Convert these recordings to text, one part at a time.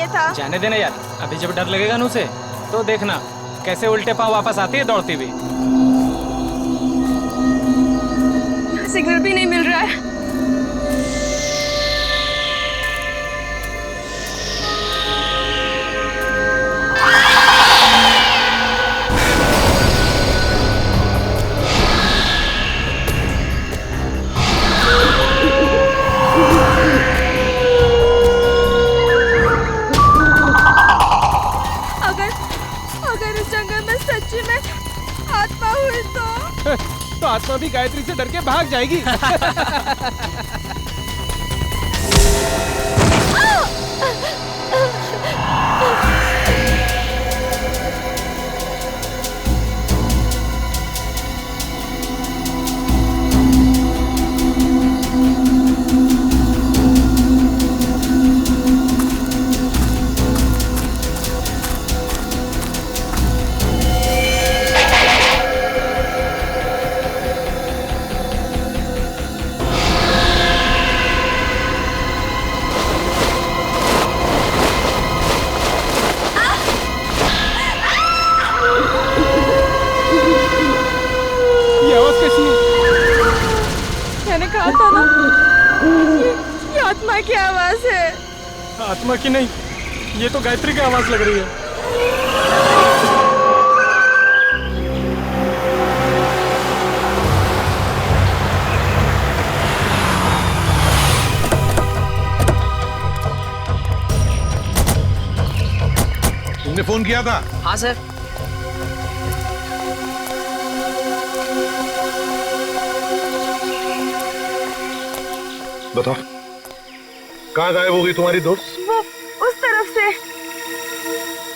चाहिए था। जाने देना यार, अभी जब डर लगेगा ना उसे तो देखना कैसे उल्टे पांव वापस आती है दौड़ती हुई। सिग्नल भी नहीं मिल रहा है। अगर इस जंगल में सच्ची में आत्मा हुई तो आत्मा भी गायत्री से डर के भाग जाएगी। मैंने कहा था ना, ये आत्मा की आवाज है। आत्मा की नहीं, ये तो गायत्री की आवाज लग रही है। तुमने फोन किया था? हाँ सर। बताओ, कहाँ गायब हो गई तुम्हारी दोस्त? वो उस तरफ से।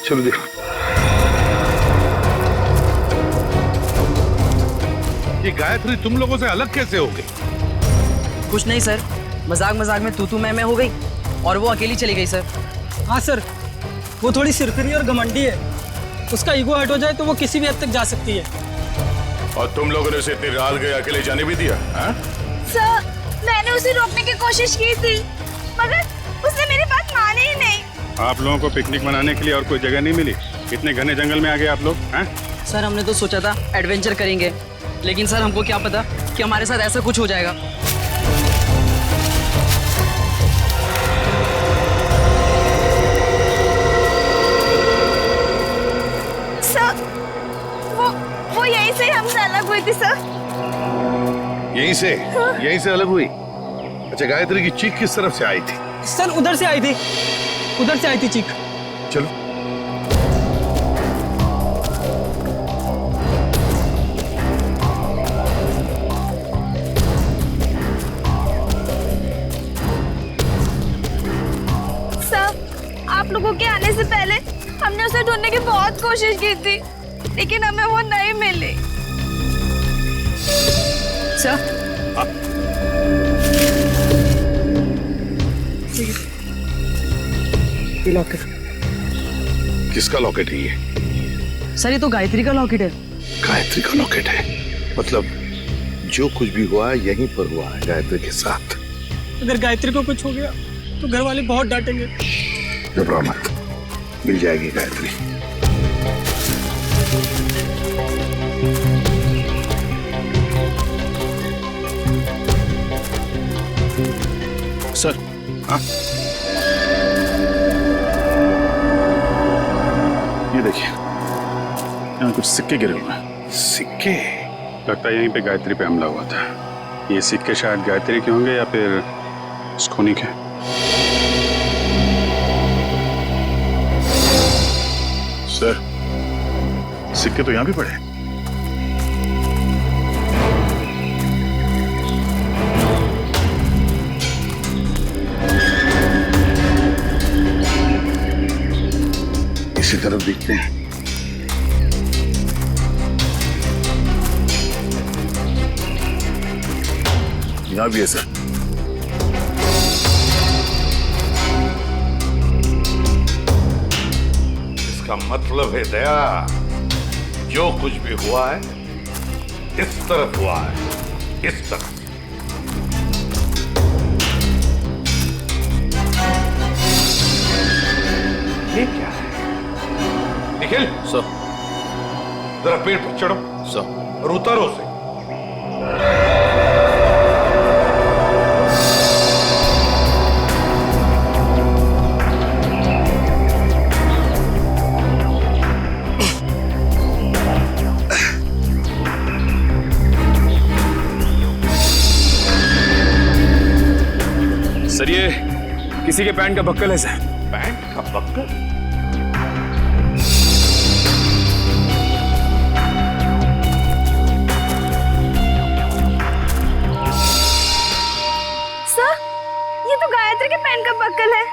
चलो देखो। ये गायत्री तुम लोगों से अलग कैसे हो गई? कुछ नहीं सर, मजाक मजाक में तू मैं हो गई और वो अकेली चली गई सर। हाँ सर, वो थोड़ी सिरफिरी और घमंडी है। उसका ईगो हट हो जाए तो वो किसी भी हद तक जा सकती है। और तुम लोगों ने उसे इतनी रात गए अकेले जाने भी दिया? सर, मैंने उसे रोकने की कोशिश की थी, मगर उसने मेरी बात मानी ही नहीं। आप लोगों को पिकनिक मनाने के लिए और कोई जगह नहीं मिली? इतने घने जंगल में आ गए आप लोग? हैं? सर हमने तो सोचा था एडवेंचर करेंगे, लेकिन सर हमको क्या पता कि हमारे साथ ऐसा कुछ हो जाएगा। सर, वो यहीं से हमसे अलग हुई थी सर। यहीं से? यहीं से अलग हुई? अच्छा, गायत्री की चीख किस तरफ से आई थी? सर उधर से आई थी, उधर से आई थी चीख। चलो। सर, आप लोगों के आने से पहले हमने उसे ढूंढने की बहुत कोशिश की थी, लेकिन हमें वो नहीं मिली। सर ये लॉकेट। किसका लॉकेट है ये? सर ये तो गायत्री का लॉकेट है। गायत्री का लॉकेट है? मतलब जो कुछ भी हुआ है यहीं पर हुआ है गायत्री के साथ। अगर गायत्री को कुछ हो गया तो घर वाले बहुत डांटेंगे। घबराओ मत, मिल जाएगी गायत्री। सर। हाँ? ये देखिए, यहाँ कुछ सिक्के गिरे हुए हैं। सिक्के? लगता है यहीं पे गायत्री पे हमला हुआ था। ये सिक्के शायद गायत्री के होंगे या फिर स्कोनी के। सर, सिक्के तो यहाँ भी पड़े। इसी तरफ देखते हैं। यहाँ भी है सर। इसका मतलब है दया, जो कुछ भी हुआ है इस तरफ हुआ है, इस तरफ। निखिल सर। जरा पेड़ पर चढ़ो सर। और उतारो उसे। सर ये किसी के पैंट का बक्कल है सर। पैंट का बक्कल? सर, ये तो गायत्री के पैंट का बक्कल है।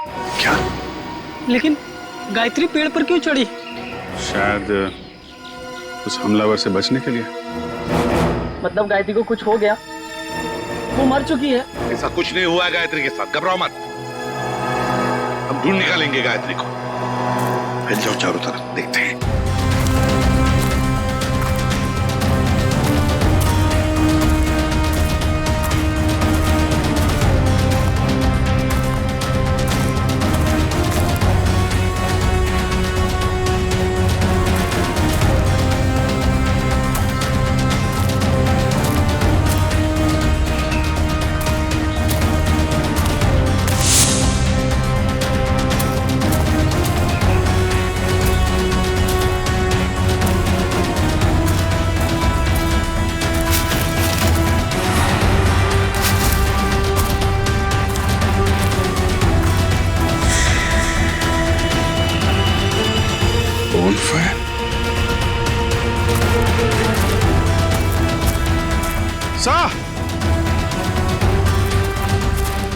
क्या? लेकिन गायत्री पेड़ पर क्यों चढ़ी? शायद उस हमलावर से बचने के लिए। मतलब गायत्री को कुछ हो गया, वो मर चुकी है। ऐसा कुछ नहीं हुआ है गायत्री के साथ, घबराओ मत। हम ढूंढ निकालेंगे गायत्री को। फैल जाओ चारों तरफ, देखते हैं।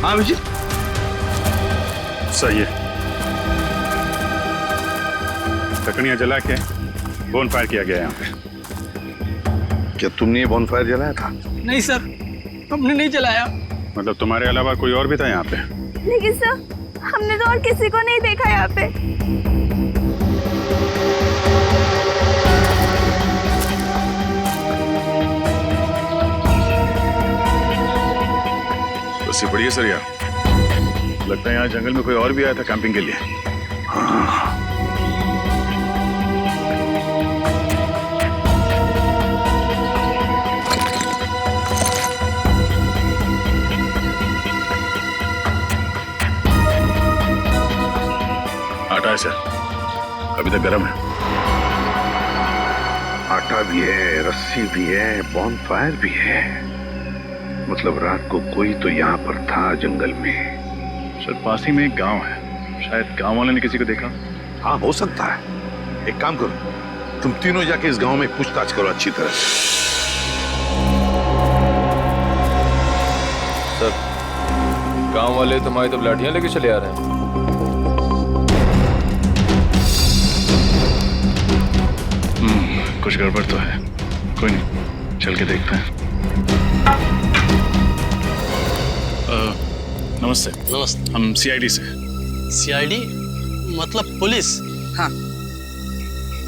हाँ विजय, सही है। लकड़ियां जला के बोन फायर किया गया यहाँ पे। क्या तुमने ये बॉनफायर जलाया था? नहीं सर, हमने नहीं जलाया। मतलब तुम्हारे अलावा कोई और भी था यहाँ पे? लेकिन सर, हमने तो और किसी को नहीं देखा यहाँ पे। बस ये बढ़िया सर यार, लगता है यहाँ जंगल में कोई और भी आया था कैंपिंग के लिए। हाँ। आटा है सर, अभी तक गर्म है। आटा भी है, रस्सी भी है, बॉनफायर भी है। मतलब रात को कोई तो यहाँ पर था जंगल में। सर पास ही में एक गांव है, शायद गांव वाले ने किसी को देखा। हाँ हो सकता है। एक काम करो, तुम तीनों जाके इस गांव में पूछताछ करो अच्छी तरह से। सर, गांव वाले तुम्हारी तो लाठियां लेके चले आ रहे हैं। कुछ गड़बड़ तो है, कोई नहीं, चल के देखते हैं। नमस्ते। नमस्ते। हम सीआईडी से। सीआईडी मतलब पुलिस? हाँ,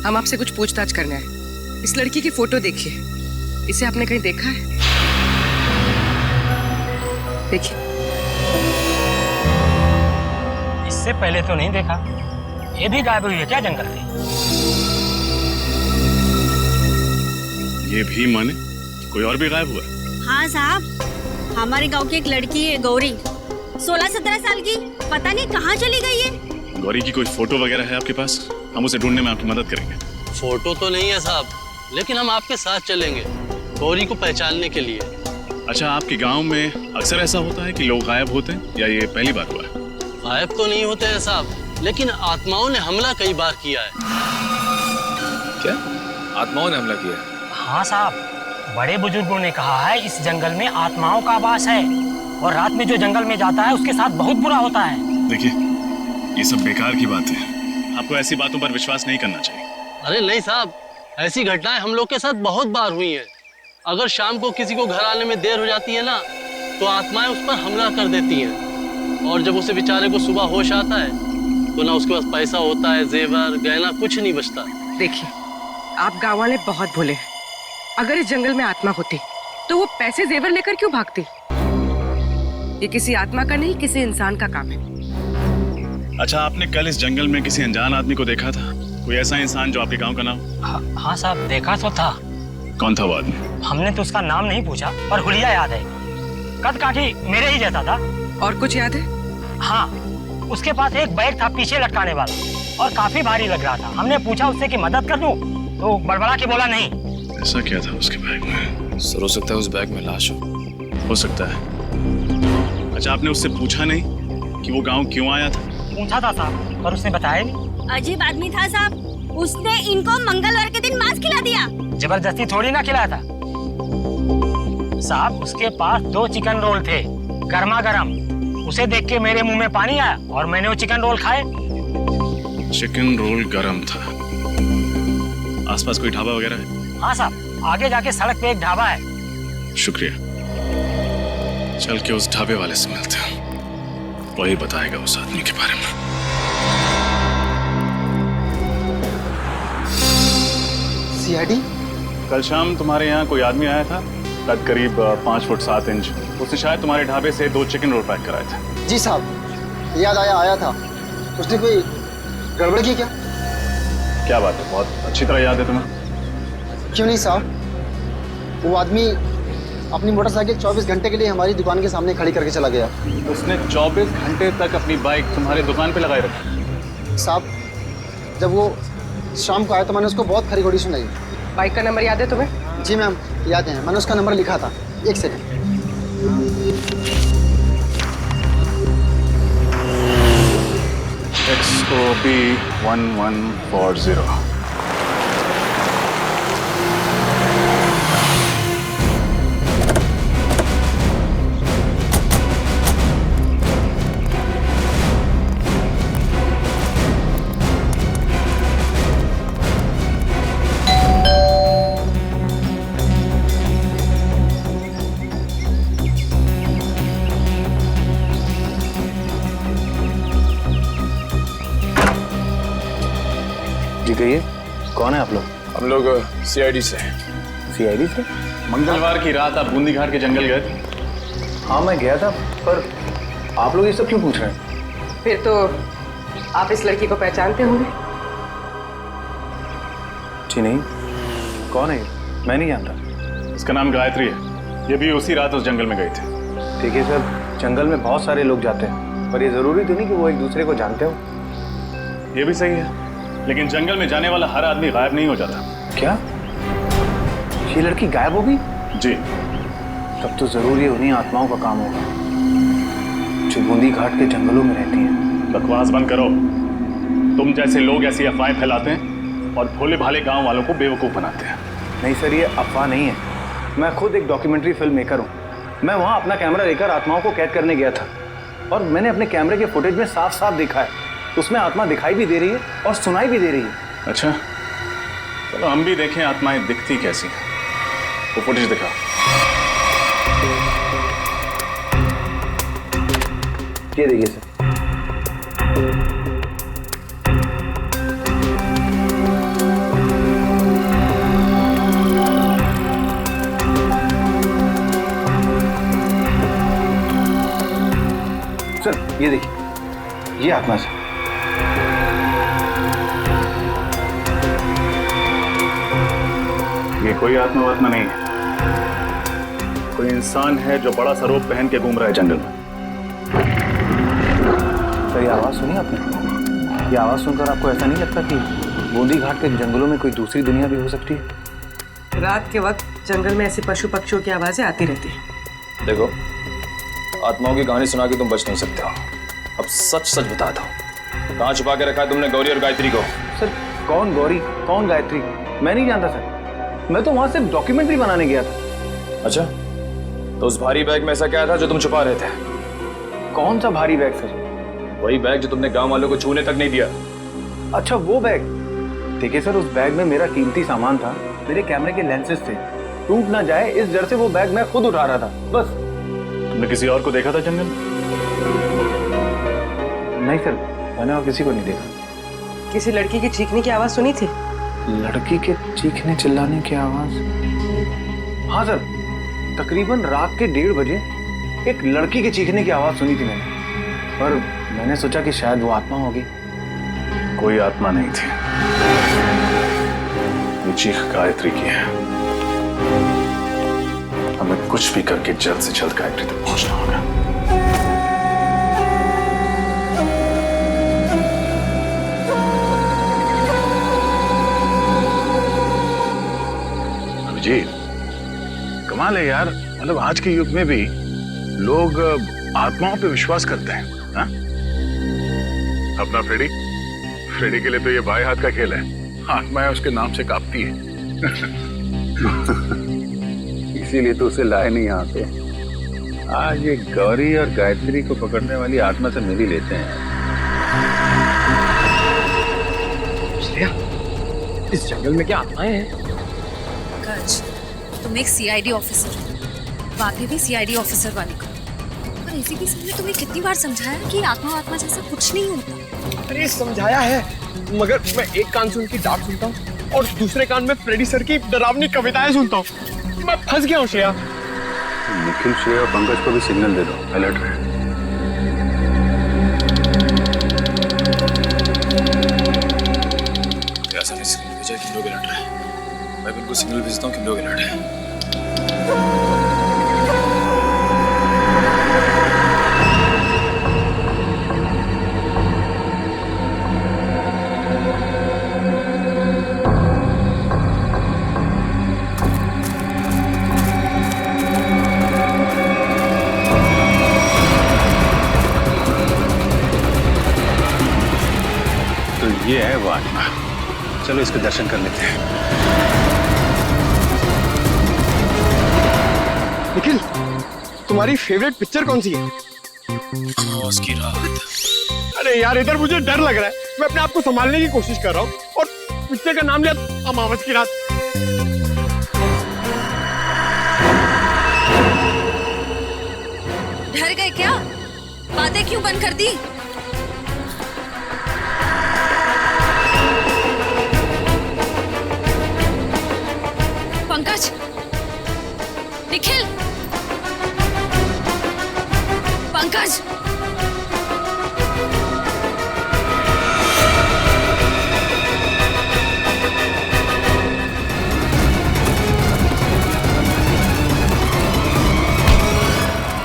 हम आपसे कुछ पूछताछ करना है। इस लड़की की फोटो देखिए, इसे आपने कहीं देखा है? देखिए। इससे पहले तो नहीं देखा। ये भी गायब हुई है क्या जंगल में? ये भी माने कोई और भी गायब हुआ? हाँ साहब, हमारे गांव की एक लड़की है गौरी, 16-17 साल की, पता नहीं कहाँ चली गई है। गौरी की कोई फोटो वगैरह है आपके पास? हम उसे ढूंढने में आपकी मदद करेंगे। फोटो तो नहीं है साहब, लेकिन हम आपके साथ चलेंगे गौरी को पहचानने के लिए। अच्छा, आपके गांव में अक्सर ऐसा होता है कि लोग गायब होते हैं या ये पहली बार हुआ है? गायब तो नहीं होते हैं साहब, लेकिन आत्माओं ने हमला कई बार किया है। क्या आत्माओं ने हमला किया? हाँ साहब, बड़े बुजुर्गों ने कहा है इस जंगल में आत्माओं का वास है और रात में जो जंगल में जाता है उसके साथ बहुत बुरा होता है। देखिए, ये सब बेकार की बात है, आपको ऐसी बातों पर विश्वास नहीं करना चाहिए। अरे नहीं साहब, ऐसी घटनाएं हम लोग के साथ बहुत बार हुई हैं। अगर शाम को किसी को घर आने में देर हो जाती है ना, तो आत्माएं उस पर हमला कर देती हैं। और जब उसे बेचारे को सुबह होश आता है तो ना उसके पास पैसा होता है, जेवर गहना कुछ नहीं बचता। देखिए, आप गाँव वाले बहुत भोले हैं। अगर इस जंगल में आत्मा होती तो वो पैसे जेवर लेकर क्यों भागती? ये किसी आत्मा का नहीं, किसी इंसान का काम है। अच्छा, आपने कल इस जंगल में किसी अनजान आदमी को देखा था? कोई ऐसा इंसान जो आपके गांव का नाम? हाँ साहब, देखा तो था। कौन था वो आदमी? हमने तो उसका नाम नहीं पूछा, पर हुलिया याद है। कद काठी मेरे ही जैसा था। और कुछ याद है? हाँ, उसके पास एक बैग था पीछे लटकाने वाला, और काफी भारी लग रहा था। हमने पूछा उससे कि मदद कर दूं, तो बड़बड़ा के बोला नहीं। ऐसा क्या था उसके बैग में? सर हो सकता है उस बैग में लाश हो सकता है। अच्छा, आपने उससे पूछा नहीं कि वो गांव क्यों आया था? पूछा था साहब, पर उसने बताया नहीं। अजीब आदमी था साहब, उसने इनको मंगलवार के दिन मांस खिला दिया। जबरदस्ती थोड़ी ना खिलाया था साहब। उसके पास 2 चिकन रोल थे, गर्मा गर्म। उसे देख के मेरे मुंह में पानी आया और मैंने वो चिकन रोल खाए। चिकन रोल गरम था। आसपास कोई ढाबा वगैरह है? हाँ साहब, आगे जाके सड़क पे एक ढाबा है। शुक्रिया। चल के उस ढाबे वाले से मिलते हैं, वही बताएगा उस आदमी के बारे में। सीआईडी? कल शाम तुम्हारे यहाँ कोई आदमी आया था, कद करीब 5 फुट 7 इंच। उसने शायद तुम्हारे ढाबे से 2 चिकन रोल पैक कराए थे। जी साहब, याद आया था। उसने कोई गड़बड़ की क्या? क्या बात है, बहुत अच्छी तरह याद है तुम्हें। क्यों नहीं साहब, वो आदमी अपनी मोटरसाइकिल 24 घंटे के लिए हमारी दुकान के सामने खड़ी करके चला गया। उसने 24 घंटे तक अपनी बाइक तुम्हारी दुकान पे लगाए रखी? साहब, जब वो शाम को आया तो मैंने उसको बहुत खरी खोटी सुनाई। बाइक का नंबर याद है तुम्हें? जी मैम, याद है। मैंने उसका नंबर लिखा था। एक सेकंड। XOB 1140। जी कहिए, कौन है आप लोग? हम लोग सीआईडी से। सीआईडी से? मंगलवार की रात आप बूंदी घाट के जंगल गए थे? हाँ मैं गया था, पर आप लोग ये सब क्यों पूछ रहे हैं? फिर तो आप इस लड़की को पहचानते होंगे। जी नहीं, कौन है ये? मैं नहीं जानता। इसका नाम गायत्री है। ये भी उसी रात उस जंगल में गई थी। देखिए सर, जंगल में बहुत सारे लोग जाते हैं, पर ये जरूरी तो नहीं कि वो एक दूसरे को जानते हो। ये भी सही है, लेकिन जंगल में जाने वाला हर आदमी गायब नहीं हो जाता। क्या ये लड़की गायब हो गई? जी। तब तो जरूर ये उन्हीं आत्माओं का काम होगा जो बूंदी घाट के जंगलों में रहती हैं। बकवास बंद करो। तुम जैसे लोग ऐसी अफवाहें फैलाते हैं और भोले भाले गांव वालों को बेवकूफ बनाते हैं। नहीं सर, ये अफवाह नहीं है। मैं खुद एक डॉक्यूमेंट्री फिल्म मेकर हूँ। मैं वहाँ अपना कैमरा लेकर आत्माओं को कैद करने गया था, और मैंने अपने कैमरे के फुटेज में साफ साफ देखा है, उसमें आत्मा दिखाई भी दे रही है और सुनाई भी दे रही है। अच्छा, चलो हम भी देखें आत्माएं दिखती कैसी हैं। वो फुटेज दिखा। ये देखिए सर। सर ये देखिए, ये आत्मा से। ये कोई आत्मा नहीं है, कोई इंसान है जो बड़ा सा रोब पहन के घूम रहा है जंगल में। सर ये आवाज़ सुनी आपने? ये आवाज़ सुनकर आपको ऐसा नहीं लगता कि बूंदी घाट के जंगलों में कोई दूसरी दुनिया भी हो सकती है? रात के वक्त जंगल में ऐसे पशु पक्षियों की आवाजें आती रहती हैं। देखो, आत्माओं की कहानी सुना के तुम बच नहीं सकते हो। अब सच सच बता दो, कहाँ छुपा के रखा है तुमने गौरी और गायत्री को? सर कौन गौरी, कौन गायत्री, मैं नहीं जानता सर। मैं तो वहां सिर्फ डॉक्यूमेंट्री बनाने गया था। अच्छा, तो उस भारी बैग में ऐसा क्या था जो तुम छुपा रहे थे? कौन सा भारी बैग सर? वही बैग जो तुमने गांव वालों को छूने तक नहीं दिया। अच्छा वो बैग। देखिए सर, उस बैग में मेरा कीमती सामान था, मेरे कैमरे के लेंसेज थे। टूट ना जाए इस डर से वो बैग मैं खुद उठा रहा था, बस। तुमने किसी और को देखा था जंगल? नहीं सर, मैंने और किसी को नहीं देखा। किसी लड़की की चीखने की आवाज सुनी थी? लड़की के चीखने चिल्लाने की आवाज? हाँ सर, तकरीबन रात के 1:30 बजे एक लड़की के चीखने की आवाज सुनी थी मैंने, पर मैंने सोचा कि शायद वो आत्मा होगी, कोई आत्मा नहीं थी। ये चीख गायत्री की है। हमें कुछ भी करके जल्द से जल्द गायत्री तक पहुंचना होगा। अभिजीत, कमाल है यार, मतलब आज के युग में भी लोग आत्माओं पे विश्वास करते हैं। हा? अपना फ्रेडी के लिए तो ये बाएं हाथ का खेल है। आत्माएं उसके नाम से कांपती है। इसीलिए तो उसे लाए नहीं यहाँ पे। आज ये गौरी और गायत्री को पकड़ने वाली आत्मा से मिल ही लेते हैं। श्रेया, इस जंगल में क्या आत्माएं हैं? पंकज, तुम एक सीआईडी ऑफिसर हो, बातें भी सीआईडी ऑफिसर वाली करो। और एसीपी सर ने तुम्हें कितनी बार समझाया कि आत्मा जैसा कुछ नहीं होता। अरे समझाया है, मगर मैं एक कान से उनकी डांट सुनता हूँ और दूसरे कान में फ्रेडी सर की डरावनी कविताएं सुनता हूँ। मैं फंस गया हूँ श्रेया। निखिल, श्रेया और पंकज को भी सिग्नल दे दो, अलर्ट रहे। ऐसा नहीं सिग्नल भेजा कि लोग अलर्ट रहे। मैं बिल्कुल सिग्नल भेजता हूँ कि लोग अलर्ट है। ये है वो आत्मा। चलो इसके दर्शन कर लेते हैं। निखिल, तुम्हारी फेवरेट पिक्चर कौन सी है? अमावस की रात। अरे यार, इधर मुझे डर लग रहा है। मैं अपने आप को संभालने की कोशिश कर रहा हूँ और पिक्चर का नाम लिया अमावस की रात। डर गए क्या? बातें क्यों बंद कर दी? पंकज, निखिल, पंकज,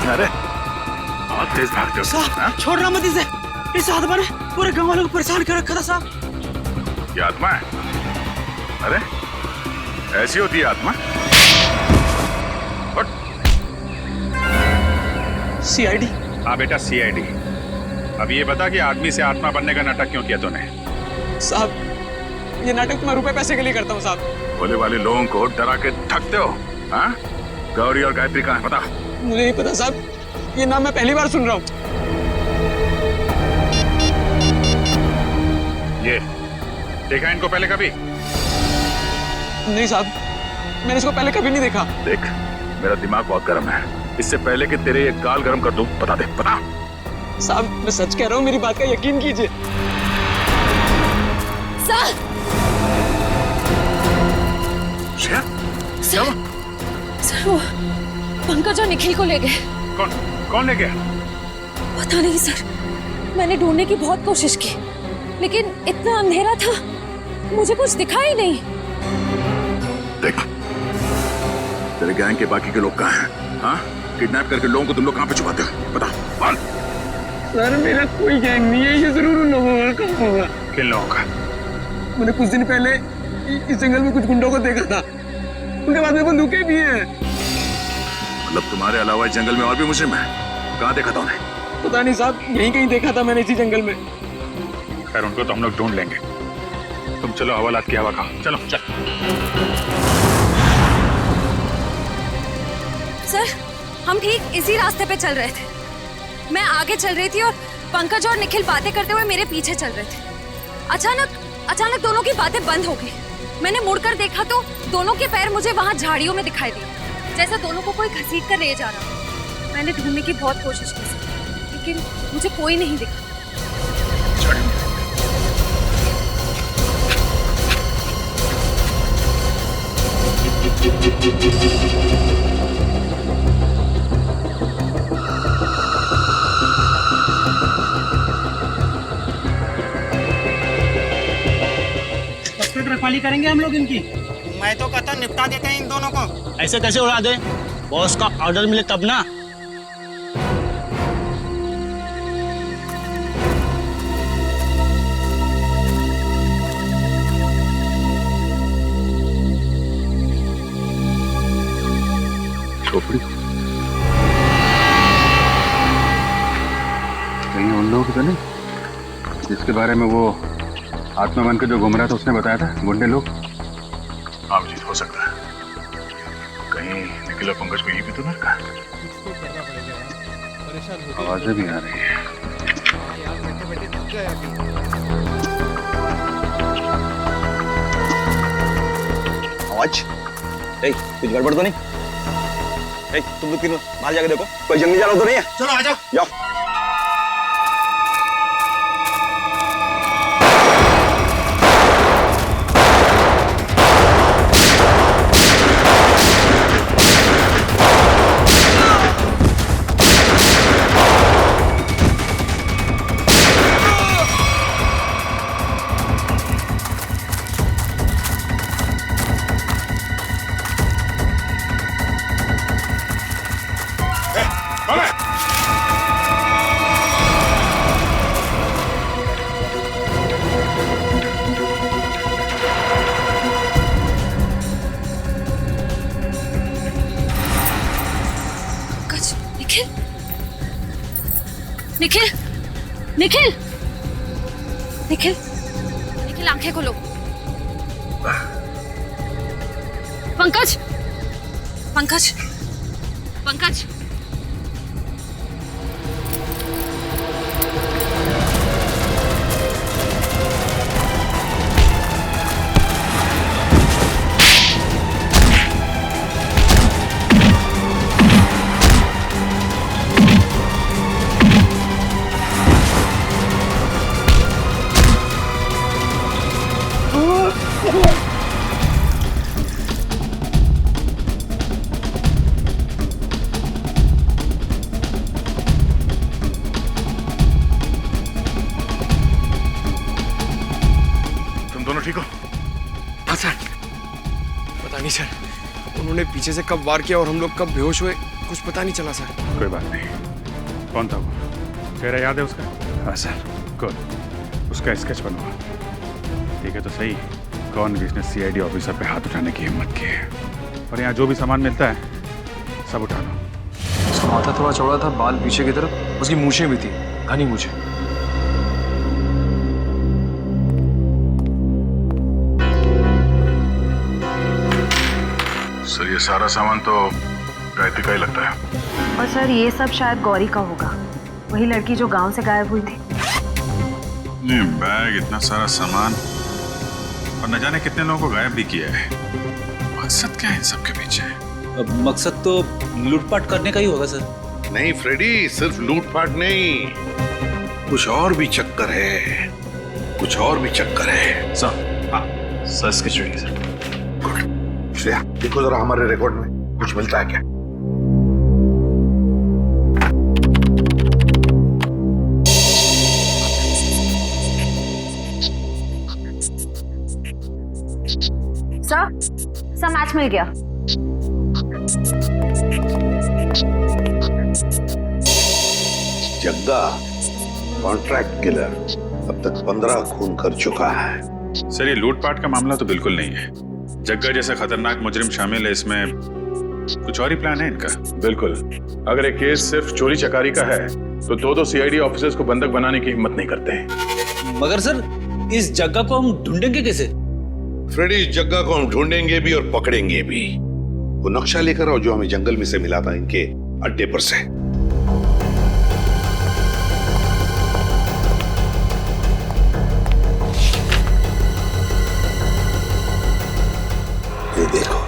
अरे बहुत तेज भागते हो। साहब, छोड़ रहा मत इसे। इस आत्मा ने पूरे गांव वालों को परेशान कर रखा था साहब। ये आत्मा है? अरे ऐसी होती है आत्मा? सीआईडी। हाँ बेटा, सीआईडी। अब ये बता कि आदमी से आत्मा बनने का नाटक क्यों किया तूने? साहब, ये नाटक मैं रुपए पैसे के लिए करता हूँ साहब। भोले वाले लोगों को डरा के थकते हो। हाँ? गौरी और गायत्री कहाँ है बता? मुझे नहीं पता साहब, ये नाम मैं पहली बार सुन रहा हूँ। ये देखा इनको पहले कभी? नहीं साहब, मैंने इसको पहले कभी नहीं देखा। देख, मेरा दिमाग बहुत गर्म है। इससे पहले कि तेरे ये गाल गर्म कर दूं, बता दे, बता। साहब, मैं सच कह रहा हूँ, मेरी बात का यकीन कीजिए। सर, सर वो पंकज और निखिल को ले गए। कौन ले गया? पता नहीं सर, मैंने ढूंढने की बहुत कोशिश की, लेकिन इतना अंधेरा था, मुझे कुछ दिखा ही नहीं। देख, तेरे गैंग के बाकी के लोग कहाँ हैं? हाँ? किडनैप करके लोगों को तुम लोग कहाँ पे छुपाते हो? बता, बोल। सर, मेरा कोई गैंग नहीं है, ये जरूर उन लोगों का होगा। किन लोगों का? मैंने कुछ दिन पहले इस जंगल में कुछ गुंडों को देखा था, उनके बाद में बंदूकें भी हैं। मतलब तुम्हारे अलावा इस जंगल में और भी मुजरिम है? कहाँ देखा था उन्हें? पता नहीं साहब, यहीं कहीं देखा था मैंने इसी जंगल में। खैर, उनको तो हम लोग ढूंढ लेंगे। तुम चलो, हवालात की हवा खाओ। चलो चल। सर, हम ठीक इसी रास्ते पे चल रहे थे। मैं आगे चल रही थी और पंकज और निखिल बातें करते हुए मेरे पीछे चल रहे थे। अचानक दोनों की बातें बंद हो गई। मैंने मुड़कर देखा तो दोनों के पैर मुझे वहां झाड़ियों में दिखाई दिए, जैसे दोनों को कोई घसीट कर ले जा रहा। मैंने ढूंढने की बहुत कोशिश की, लेकिन मुझे कोई नहीं दिखा। रखवाली करेंगे हम लोग इनकी। मैं तो कहता निपटा देते हैं इन दोनों को। ऐसे कैसे उड़ा दे? बॉस का ऑर्डर मिले तब ना। खोपड़ी कहीं उन लोगों की तो नहीं जिसके बारे में वो आत्मा बन के जो घूम रहा था उसने बताया था, गुंडे लोग? हाँ जी, हो सकता है। कहीं निखिल और पंकज को यही भी तो ना रखा। आवाजें भी आ रही है। आवाज? कुछ गड़बड़ तो नहीं? तुम लोग तीनों बाहर जाके देखो, कोई जंगली जानवर तो नहीं है? चलो आ जाओ। जाओ। निखिल, निखिल, निखिल, निखिल आंखें खोलो। पंकज, पंकज, पंकज। ठीक हो? हाँ सर। पता नहीं सर, उन्होंने पीछे से कब वार किया और हम लोग कब बेहोश हुए, कुछ पता नहीं चला सर। कोई बात नहीं। कौन था वो? चेहरा याद है उसका? हाँ सर। गुड। उसका स्केच बनवा। ठीक है तो सही, कौन किसने सीआईडी ऑफिसर पे हाथ उठाने की हिम्मत की है? और यहाँ जो भी सामान मिलता है सब उठा लो। उसका माथा थोड़ा चौड़ा था, बाल पीछे की तरफ, उसकी मूछें भी थी, घनी मूछें। सर ये सारा सामान तो गायत्री का ही लगता है। और सर ये सब शायद गौरी का होगा, वही लड़की जो गांव से गायब हुई थी। नहीं, बैग, इतना सारा सामान और न जाने कितने लोगों को गायब भी किया है। मकसद क्या है इन सब के पीछे? मकसद तो लूटपाट करने का ही होगा सर। नहीं फ्रेडी, सिर्फ लूटपाट नहीं, कुछ और भी चक्कर है, कुछ और भी चक्कर है। सर, हाँ सर, इसके चाहिए सर। गुड। श्रेया, देखो जरा हमारे रिकॉर्ड में कुछ मिलता है क्या? सर मैच मिल गया। जग्गा कॉन्ट्रैक्ट किलर अब तक 15 खून कर चुका है। सर ये लूटपाट का मामला तो बिल्कुल नहीं है। जग्गा जैसा खतरनाक मुजरिम शामिल है इसमें, कुछ और ही प्लान है इनका। बिल्कुल। अगर एक केस सिर्फ चोरी चकारी का है तो दो सीआईडी ऑफिसर्स को बंधक बनाने की हिम्मत नहीं करते हैं। मगर सर इस जग्गा को हम ढूंढेंगे कैसे? फ्रेडी, इस जग्गा को हम ढूंढेंगे भी और पकड़ेंगे भी। वो नक्शा लेकर आओ जो हमें जंगल में से मिला था इनके अड्डे पर से। ये देखो,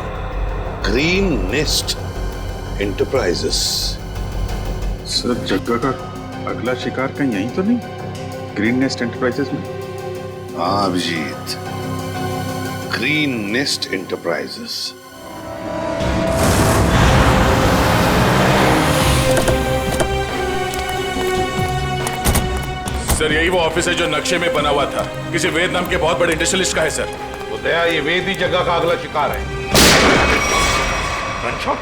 ग्रीन नेस्ट एंटरप्राइजेस। सर जग्गा का अगला शिकार कहीं यहीं तो नहीं? ग्रीन नेस्ट एंटरप्राइजेस में? हाँ Abhijit, green nest enterprises. Sir यही वो ऑफिस है जो नक्शे में बना हुआ था, किसी वेद नाम के बहुत बड़े इंडस्ट्रियलिस्ट का है सर। वो दया, ये वेद ही जगह का अगला शिकार है। रणछोड़,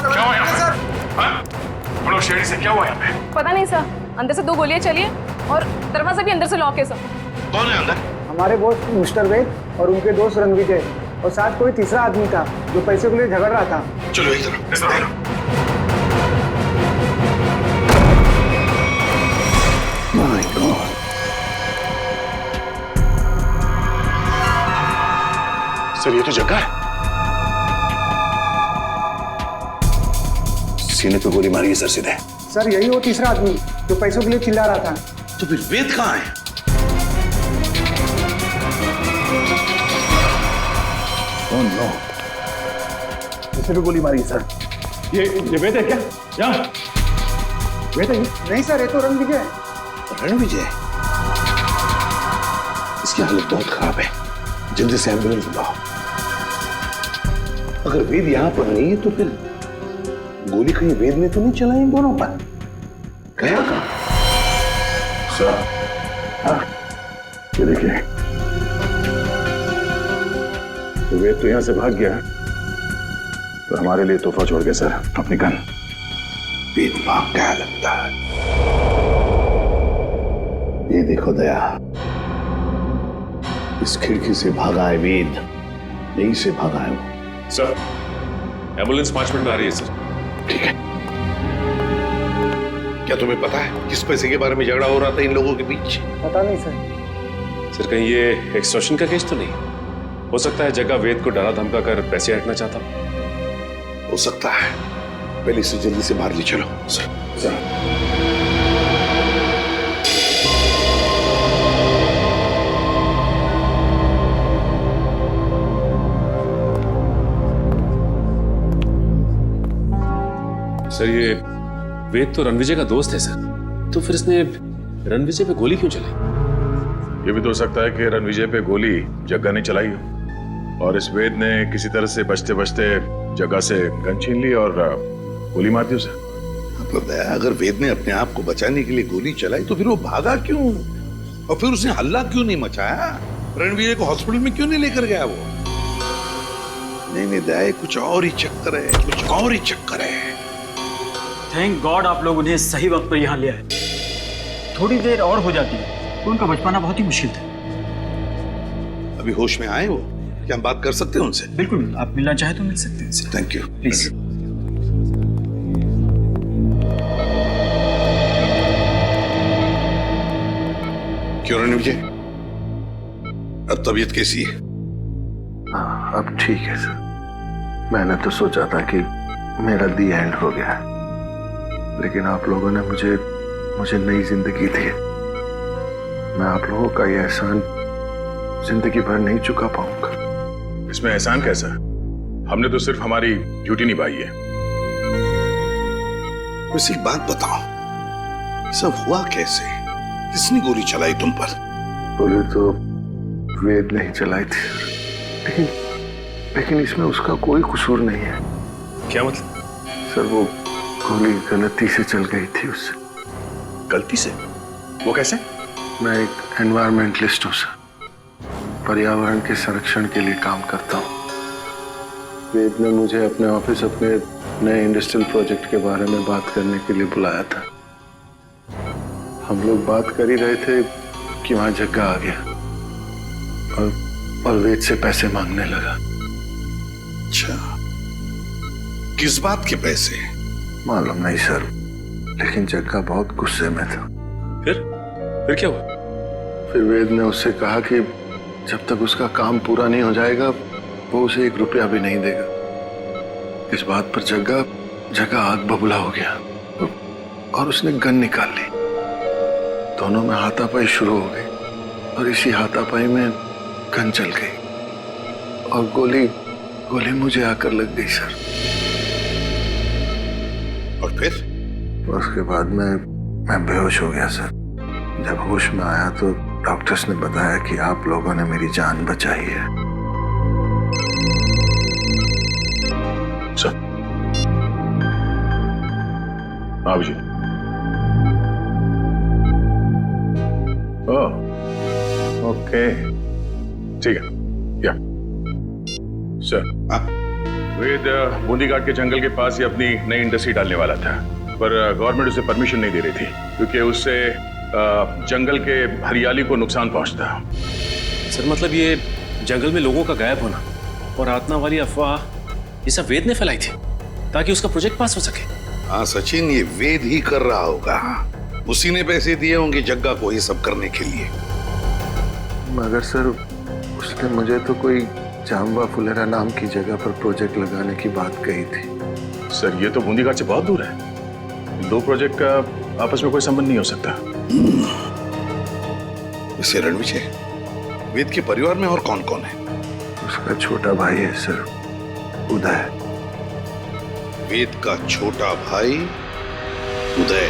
क्या हुआ यहाँ पे? हाँ? हम लोग शेरी से क्या हुआ यहाँ पे? पता नहीं सर, अंदर से 2 गोलियां चली है और दरवाजा भी अंदर से लॉक है सर। कौन है अंदर? हमारे दोस्त मिस्टर वेद और उनके दोस्त रणविजय और साथ कोई तीसरा आदमी था जो पैसे के लिए झगड़ रहा था। चलो एक तरफ। My God. सर ये तो जगह है। सीने पे गोली मारी है सर सीधे। सर यही वो तीसरा आदमी जो पैसों के लिए चिल्ला रहा था। तो फिर वेद कहाँ है? Oh no. इसे भी गोली मारी है सर। ये वेद है क्या? यहाँ वेद है? नहीं सर, ये तो रणविजय है। रणविजय? इसकी हालत बहुत खराब है, जल्दी से एम्बुलेंस बुलाओ। अगर वेद यहाँ पर नहीं है तो फिर गोली कहीं वेद ने तो नहीं चलाई इन दोनों पर? गया कहाँ? सर, हाँ, ये देखिए, तो वेद तो यहां से भाग गया तो हमारे लिए तोहफा छोड़ गया सर, अपनी गन। वेद भाग गया लगता है। ये देखो दया, इस खिड़की से भागा है वेद, यहीं से भागा है वो। सर, एम्बुलेंस 5 मिनट में आ रही है सर। ठीक है। क्या तुम्हें पता है किस पैसे के बारे में झगड़ा हो रहा था इन लोगों के बीच? पता नहीं सर। सर कहीं ये एक्सटॉर्शन का केस तो नहीं? हो सकता है जगह वेद को डरा धमका कर पैसे हटना चाहता हो सकता है। पहले इसे जल्दी से बाहर ले चलो सर। सर ये वेद तो रणविजय का दोस्त है सर, तो फिर इसने रणविजय पे गोली क्यों चलाई? ये भी तो हो सकता है कि रणविजय पे गोली जग्गा ने चलाई हो और इस वेद ने किसी तरह से बचते बचते जग्गा से गन छीन ली और गोली मार दी उसे। मतलब अगर वेद ने अपने आप को बचाने के लिए गोली चलाई तो फिर वो भागा क्यों और फिर उसने हल्ला क्यों नहीं मचाया? रणविजय को हॉस्पिटल में क्यों नहीं लेकर गया वो? नहीं दया, कुछ और ही चक्कर है, कुछ और ही चक्कर है। थैंक गॉड आप लोग उन्हें सही वक्त पर यहाँ ले आए। थोड़ी देर और हो जाती तो उनका बच पाना बहुत ही मुश्किल था। अभी होश में आए वो? क्या हम बात कर सकते हैं उनसे? बिल्कुल, आप मिलना चाहे तो मिल सकते हैं। Thank you. प्लीज। क्यों रणविजय, अब तबीयत कैसी है? हाँ, अब ठीक है सर। मैंने तो सोचा था कि मेरा दी एंड हो गया, लेकिन आप लोगों ने मुझे नई जिंदगी दी। मैं आप लोगों का ये एहसान जिंदगी भर नहीं चुका पाऊंगा। इसमें एहसान कैसा? हमने तो सिर्फ हमारी ड्यूटी निभाई है। वैसे एक बात बताओ, सब हुआ कैसे? किसने गोली चलाई तुम पर? गोली तो वेद नहीं चलाई थी, लेकिन इसमें उसका कोई कसूर नहीं है। क्या मतलब? सर वो गोली गलती से चल गई थी उससे। गलती से? वो कैसे? मैं एक एनवायरमेंटलिस्ट हूँ सर, पर्यावरण के संरक्षण के लिए काम करता हूँ। वेद ने मुझे अपने ऑफिस अपने नए इंडस्ट्रियल प्रोजेक्ट के बारे में बात करने के लिए बुलाया था। हम लोग बात कर ही रहे थे कि वहां जग्गा आ गया और वेद से पैसे मांगने लगा। अच्छा, किस बात के पैसे? मालूम नहीं सर, लेकिन जग्गा बहुत गुस्से में था। फिर क्या हुआ? फिर वेद ने उससे कहा कि जब तक उसका काम पूरा नहीं हो जाएगा वो उसे 1 रुपया भी नहीं देगा। इस बात पर जग्गा आग बबूला हो गया और उसने गन निकाल ली। दोनों में हाथापाई शुरू हो गई और इसी हाथापाई में गन चल गई और गोली मुझे आकर लग गई सर। और फिर? उसके बाद मैं बेहोश हो गया सर। जब होश में आया तो डॉक्टर्स ने बताया कि आप लोगों ने मेरी जान बचाई है। सर, आप जी। ओके ठीक है। या सर, वेद बूंदी घाट के जंगल के पास ही अपनी नई इंडस्ट्री डालने वाला था, पर गवर्नमेंट उसे परमिशन नहीं दे रही थी क्योंकि उससे जंगल के हरियाली को नुकसान पहुंचता। सर मतलब ये जंगल में लोगों का गायब होना और आत्मा वाली अफवाह ये सब वेद ने फैलाई थी ताकि उसका प्रोजेक्ट पास हो सके। हाँ सचिन, ये वेद ही कर रहा होगा। उसी ने पैसे दिए होंगे जग्गा को ये सब करने के लिए। मगर सर उसने मुझे तो कोई जाम्बा फुलेरा नाम की जगह पर प्रोजेक्ट लगाने की बात कही थी। सर ये तो बूंदी घाट से बहुत दूर है, दो प्रोजेक्ट का आपस में कोई संबंध नहीं हो सकता। वैसे रणविजय, वेद के परिवार में और कौन कौन है? उसका छोटा भाई है सर, उदय। वेद का छोटा भाई उदय।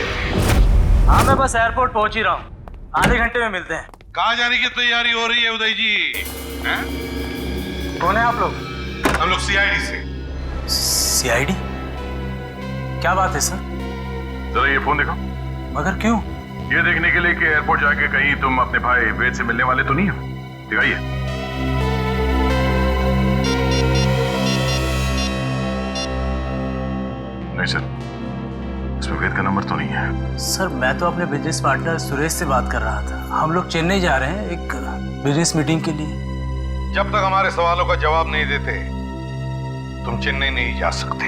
हाँ मैं बस एयरपोर्ट पहुंच ही रहा हूँ, आधे घंटे में मिलते हैं। कहाँ जाने की तैयारी हो रही है उदय जी? हैं? कौन है आप लोग? हम लोग सीआईडी से। सीआईडी? क्या बात है सर? जरा ये फोन देखो। मगर क्यों? ये देखने के लिए कि एयरपोर्ट जाके कहीं तुम अपने भाई वेद से मिलने वाले तो नहीं हो। दिखाइए। नहीं सर, इसमें वेद का नंबर तो नहीं है। सर मैं तो अपने बिजनेस पार्टनर सुरेश से बात कर रहा था। हम लोग चेन्नई जा रहे हैं एक बिजनेस मीटिंग के लिए। जब तक हमारे सवालों का जवाब नहीं देते तुम चेन्नई नहीं जा सकते।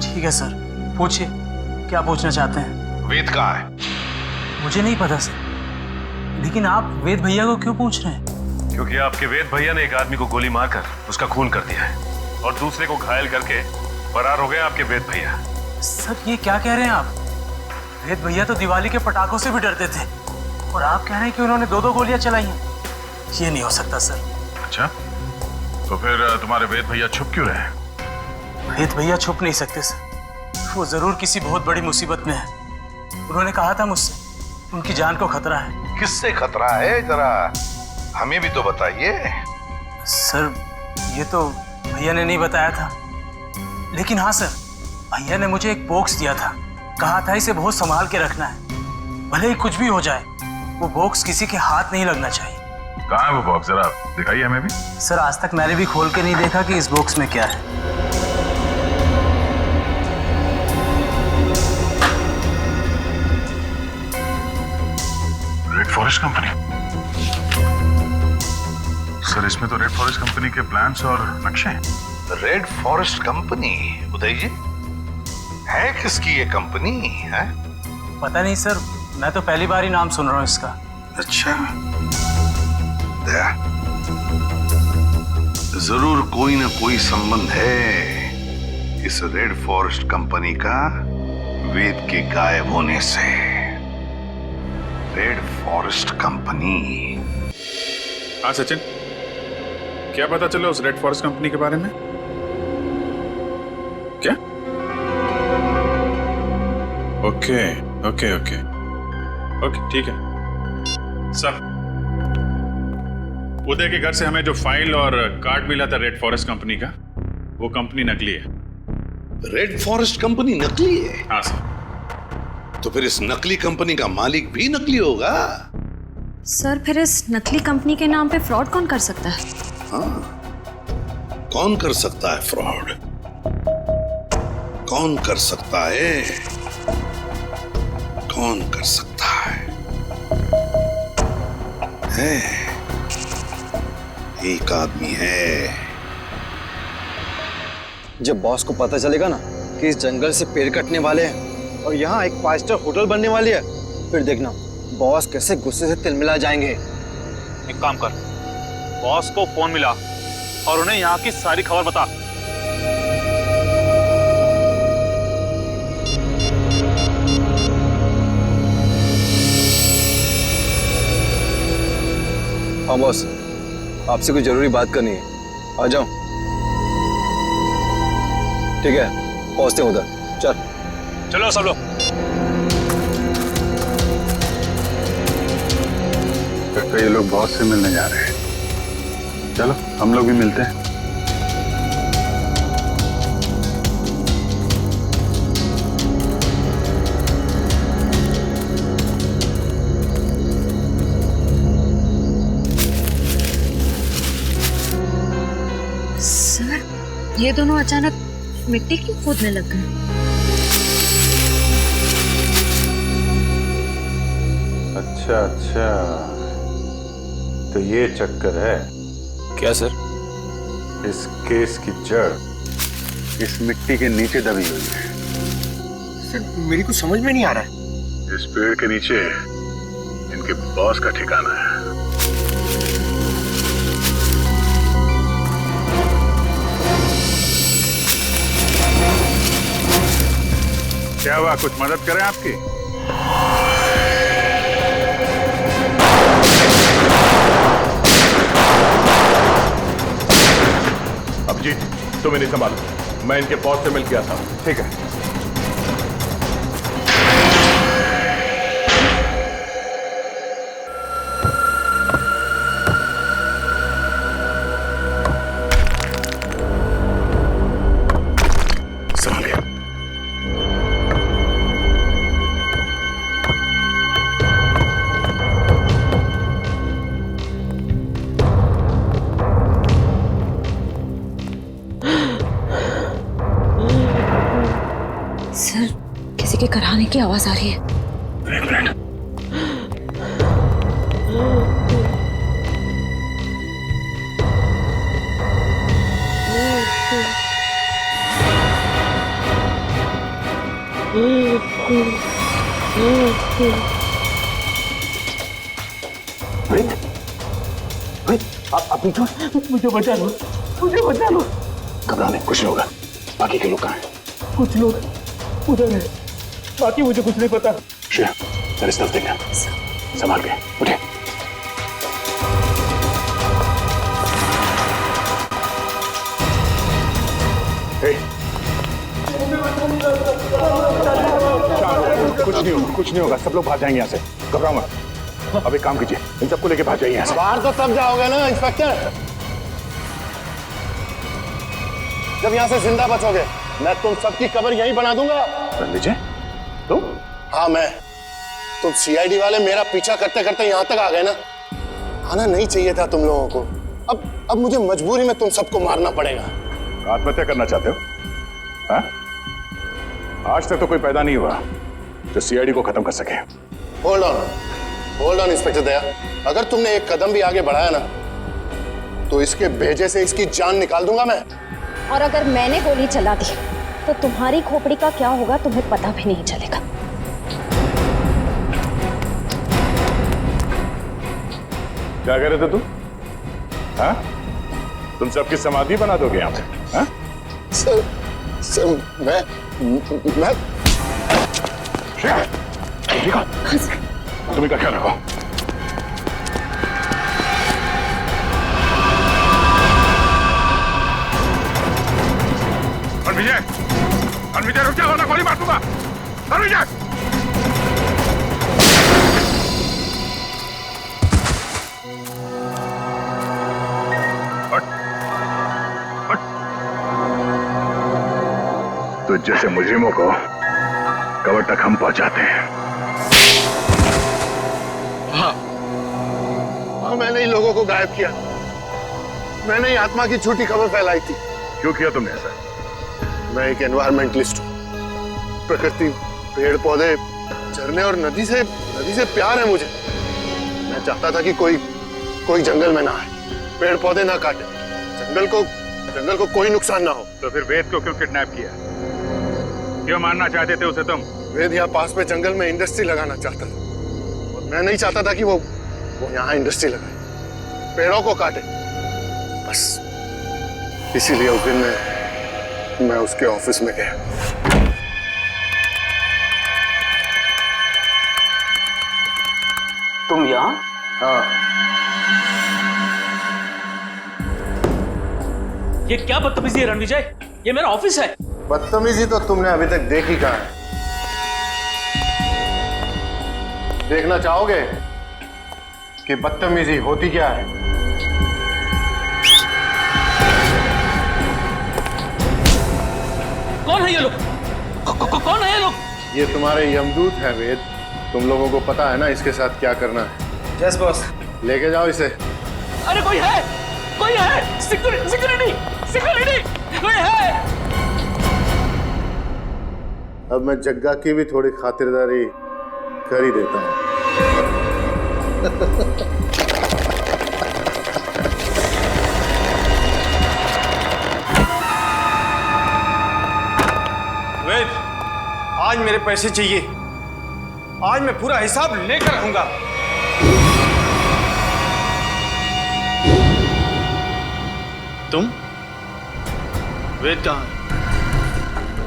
ठीक है सर, पूछिए क्या पूछना चाहते हैं। वेद कहाँ है? मुझे नहीं पता सर, लेकिन आप वेद भैया को क्यों पूछ रहे हैं? क्योंकि आपके वेद भैया ने एक आदमी को गोली मारकर उसका खून कर दिया है और दूसरे को घायल करके फरार हो गए आपके वेद भैया। सर ये क्या कह रहे हैं आप? वेद भैया तो दिवाली के पटाखों से भी डरते थे और आप कह रहे हैं कि उन्होंने दो गोलियां चलाई हैं। ये नहीं हो सकता सर। अच्छा, तो फिर तुम्हारे वेद भैया छुप क्यों रहे? वेद भैया छुप नहीं सकते सर, वो जरूर किसी बहुत बड़ी मुसीबत में है। उन्होंने कहा था मुझसे उनकी जान को खतरा है। किससे खतरा है, जरा हमें भी तो बताइए। सर ये तो भैया ने नहीं बताया था, लेकिन हाँ सर, भैया ने मुझे एक बॉक्स दिया था, कहा था इसे बहुत संभाल के रखना है, भले ही कुछ भी हो जाए वो बॉक्स किसी के हाथ नहीं लगना चाहिए। कहाँ है वो बॉक्स, जरा दिखाइए हमें भी। सर आज तक मैंने भी खोल के नहीं देखा कि इस बॉक्स में क्या है। Red forest company? सर इसमें तो रेड फॉरेस्ट कंपनी के प्लान्स और नक्शे हैं। Red forest company? Uday ji, है किसकी ये कंपनी है? पता नहीं सर, मैं तो पहली बार ही नाम सुन रहा हूँ इसका। अच्छा, जरूर कोई ना कोई संबंध है इस रेड फॉरेस्ट कंपनी का वेद के गायब होने से। Red forest company. हाँ सचिन, क्या पता चला उस रेड फॉरेस्ट कंपनी के बारे में? क्या? ओके ओके ओके ओके ठीक है सर। उदय के घर से हमें जो फाइल और कार्ड मिला था रेड फॉरेस्ट कंपनी का, वो कंपनी नकली है। रेड फॉरेस्ट कंपनी नकली है? हाँ सर। तो फिर इस नकली कंपनी का मालिक भी नकली होगा? सर फिर इस नकली कंपनी के नाम पे फ्रॉड कौन कर सकता है? हाँ, कौन कर सकता है फ्रॉड? कौन कर सकता है? कौन कर सकता है? एक आदमी है। जब बॉस को पता चलेगा ना कि इस जंगल से पेड़ कटने वाले हैं और यहाँ एक 5 स्टार होटल बनने वाली है, फिर देखना बॉस कैसे गुस्से से तिलमिला जाएंगे। एक काम कर, बॉस को फोन मिला और उन्हें यहाँ की सारी खबर बता। हाँ बॉस, आपसे कुछ जरूरी बात करनी है, आ जाओ। ठीक है, पहुंचते हैं उधर। चलो सब लोग। तो ये लोग बॉस से मिलने जा रहे हैं, चलो हम लोग भी मिलते हैं। ये दोनों अचानक मिट्टी क्यों खोदने लग गए? अच्छा अच्छा, तो ये चक्कर है क्या सर? इस केस की जड़ इस मिट्टी के नीचे दबी हुई है। सर मेरी कुछ समझ में नहीं आ रहा है। इस पेड़ के नीचे इनके बॉस का ठिकाना है। क्या हुआ, कुछ मदद करें आपकी? अभिजीत तुम इन्हें संभालो, मैं इनके बॉस से मिल गया था। ठीक है। सर किसी के कराने की आवाज आ रही है। आप मुझे बचा लो, मुझे बचा लो। घबराने कुछ नहीं होगा। बाकी के लोग कहाँ हैं? कुछ लोग उधर है, बाकी मुझे कुछ नहीं पता। श्रेया, मेरे तरफ देखना, संभाल के उठे। कुछ नहीं होगा, सब लोग भाग जाएंगे यहाँ से। घबराओ मत। अब एक काम कीजिए, इन सबको लेके भाग जाइए यहाँ से। बाहर तो तब जाओगे ना इंस्पेक्टर, जब यहाँ से जिंदा बचोगे। मैं तुम सबकी कब्र यहीं बना दूंगा। रणविजय, तुम? हाँ मैं। तुम सीआईडी वाले मेरा पीछा करते करते यहाँ तक आ गए ना। आना नहीं चाहिए था तुम लोगों को। अब मुझे मजबूरी में तुम सबको मारना पड़ेगा। आत्महत्या करना चाहते हो? हाँ? आज तक तो कोई पैदा नहीं हुआ जो सीआईडी को खत्म कर सके। होल्ड ऑन इंस्पेक्टर दया, अगर तुमने एक कदम भी आगे बढ़ाया ना तो इसके भेजे से इसकी जान निकाल दूंगा मैं। और अगर मैंने गोली चला दी तो तुम्हारी खोपड़ी का क्या होगा तुम्हें पता भी नहीं चलेगा। क्या कह रहे थे तुम? हाँ? तुम सबकी समाधि बना दोगे यहाँ पे? हाँ? सर मैं ठीक है, तुम इनका ख्याल रखो। रणविजय रुक जाओ, वरना गोली मार दूंगा। रणविजय! तो जैसे मुजरिमों को कब्र तक हम पहुंचाते हैं। हाँ, मैंने ही लोगों को गायब किया। मैंने ही आत्मा की झूठी खबर फैलाई थी। क्यों किया तुमने ऐसा? मैं एक एनवायरमेंटलिस्ट हूँ। प्रकृति, पेड़ पौधे, झरने और नदी से प्यार है मुझे। मैं चाहता था कि कोई जंगल में ना आए, पेड़ पौधे ना काटे, जंगल को कोई नुकसान ना हो। तो फिर वेद को क्यों किडनैप किया? क्यों मारना चाहते थे उसे तुम? वेद यहाँ पास में जंगल में इंडस्ट्री लगाना चाहता था और मैं नहीं चाहता था कि वो यहाँ इंडस्ट्री लगाए, पेड़ों को काटे। बस इसीलिए उस दिन मैं उसके ऑफिस में गया। तुम यहाँ? हाँ। ये क्या बदतमीजी है रणविजय? ये मेरा ऑफिस है। बदतमीजी तो तुमने अभी तक देखी कहाँ है? देखना चाहोगे कि बदतमीजी होती क्या है? कौन है ये लोग? कौन है ये लोग? ये तुम्हारे यमदूत हैं वेद। तुम लोगों को पता है ना इसके साथ क्या करना है। Yes boss. लेके जाओ इसे। अरे कोई है, सिक्योरिटी। अब मैं जग्गा की भी थोड़ी खातिरदारी कर ही देता हूँ। वेद, आज मेरे पैसे चाहिए। आज मैं पूरा हिसाब लेकर रहूंगा। तुम? वेद कहाँ है?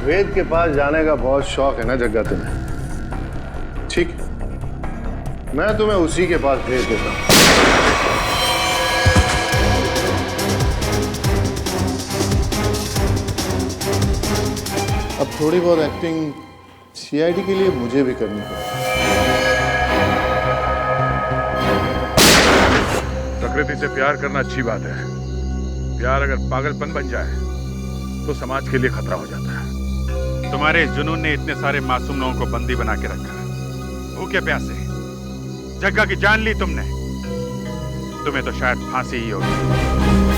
वेद के पास जाने का बहुत शौक है ना जग्गा तुम्हें? ठीक है, मैं तुम्हें उसी के पास भेज देता हूँ। अब थोड़ी बहुत एक्टिंग सीआईडी के लिए मुझे भी करनी पड़ेगी। प्रकृति से प्यार करना अच्छी बात है। प्यार अगर पागलपन बन जाए तो समाज के लिए खतरा हो जाता है। तुम्हारे जुनून ने इतने सारे मासूम लोगों को बंदी बना के रखा। भूखे प्यासे जग्गा की जान ली तुमने। तुम्हें तो शायद फांसी ही होगी।